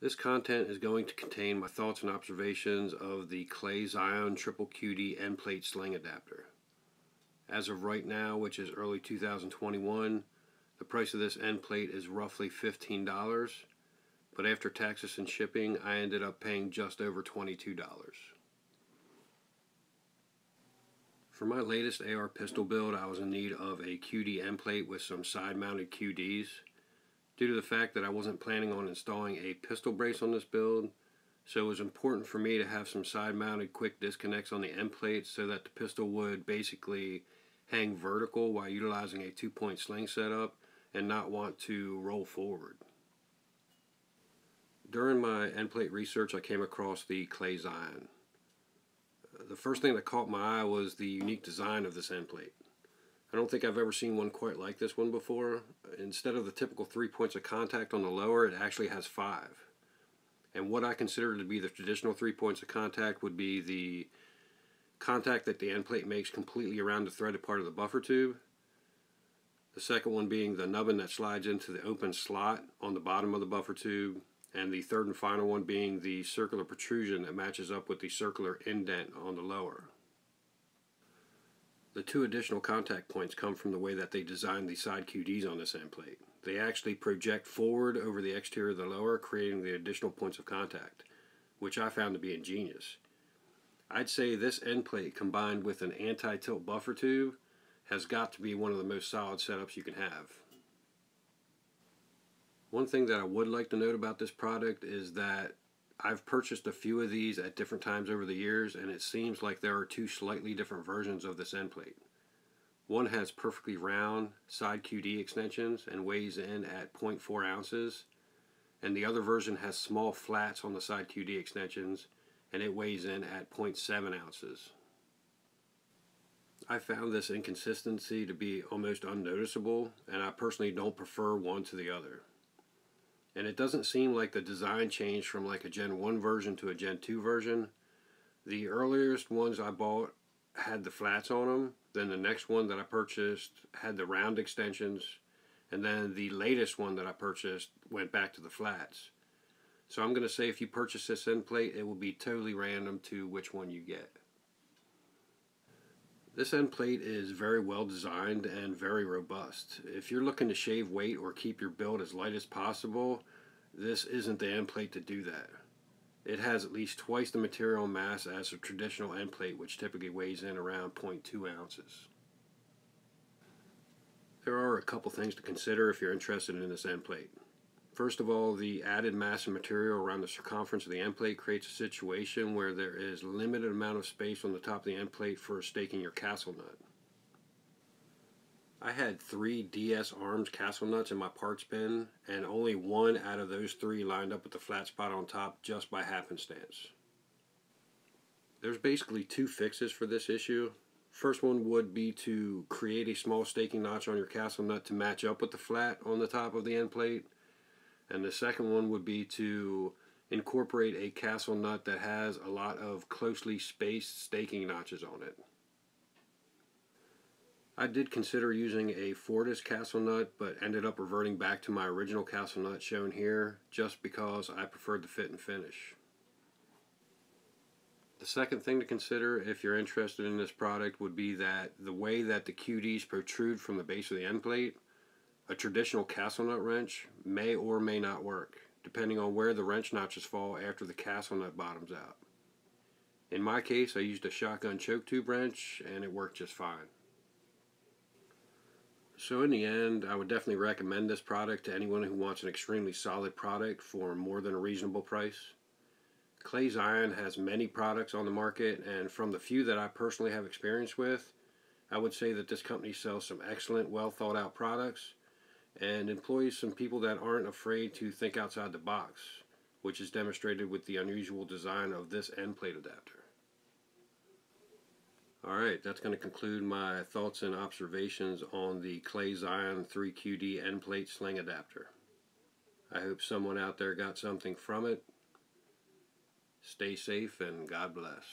This content is going to contain my thoughts and observations of the Kley Zion Triple QD end plate sling adapter. As of right now, which is early 2021, the price of this end plate is roughly $15, but after taxes and shipping, I ended up paying just over $22. For my latest AR pistol build, I was in need of a QD end plate with some side-mounted QDs. Due to the fact that I wasn't planning on installing a pistol brace on this build, so it was important for me to have some side-mounted quick disconnects on the end plate so that the pistol would basically hang vertical while utilizing a 2-point sling setup and not want to roll forward. During my end plate research, I came across the Kley Zion. The first thing that caught my eye was the unique design of this end plate. I don't think I've ever seen one quite like this one before. Instead of the typical 3 points of contact on the lower, it actually has 5. And what I consider to be the traditional 3 points of contact would be the contact that the end plate makes completely around the threaded part of the buffer tube. The second one being the nubbin that slides into the open slot on the bottom of the buffer tube. And the third and final one being the circular protrusion that matches up with the circular indent on the lower. The 2 additional contact points come from the way that they designed the side QDs on this end plate. They actually project forward over the exterior of the lower, creating the additional points of contact, which I found to be ingenious. I'd say this end plate combined with an anti-tilt buffer tube has got to be one of the most solid setups you can have. One thing that I would like to note about this product is that I've purchased a few of these at different times over the years, and it seems like there are 2 slightly different versions of this end plate. One has perfectly round side QD extensions and weighs in at 0.4 ounces, and the other version has small flats on the side QD extensions, and it weighs in at 0.7 ounces. I found this inconsistency to be almost unnoticeable, and I personally don't prefer one to the other. And it doesn't seem like the design changed from like a Gen 1 version to a Gen 2 version. The earliest ones I bought had the flats on them. Then the next one that I purchased had the round extensions. And then the latest one that I purchased went back to the flats. So I'm going to say if you purchase this end plate, it will be totally random to which one you get. This end plate is very well designed and very robust. If you're looking to shave weight or keep your build as light as possible, this isn't the end plate to do that. It has at least twice the material mass as a traditional end plate, which typically weighs in around 0.2 ounces. There are a couple things to consider if you're interested in this end plate. First of all, the added mass and material around the circumference of the end plate creates a situation where there is limited amount of space on the top of the end plate for staking your castle nut. I had 3 DS Arms castle nuts in my parts bin, and only one out of those 3 lined up with the flat spot on top just by happenstance. There's basically 2 fixes for this issue. First one would be to create a small staking notch on your castle nut to match up with the flat on the top of the end plate. And the second one would be to incorporate a castle nut that has a lot of closely spaced staking notches on it. I did consider using a Fortis castle nut, but ended up reverting back to my original castle nut shown here, just because I preferred the fit and finish. The second thing to consider if you're interested in this product would be that the way that the QDs protrude from the base of the end plate, a traditional castle nut wrench may or may not work, depending on where the wrench notches fall after the castle nut bottoms out. In my case, I used a shotgun choke tube wrench, and it worked just fine. So in the end, I would definitely recommend this product to anyone who wants an extremely solid product for more than a reasonable price. Kley Zion has many products on the market, and from the few that I personally have experience with, I would say that this company sells some excellent, well thought out products and employs some people that aren't afraid to think outside the box, which is demonstrated with the unusual design of this end plate adapter. Alright, that's going to conclude my thoughts and observations on the Kley Zion 3QD end plate sling adapter. I hope someone out there got something from it. Stay safe and God bless.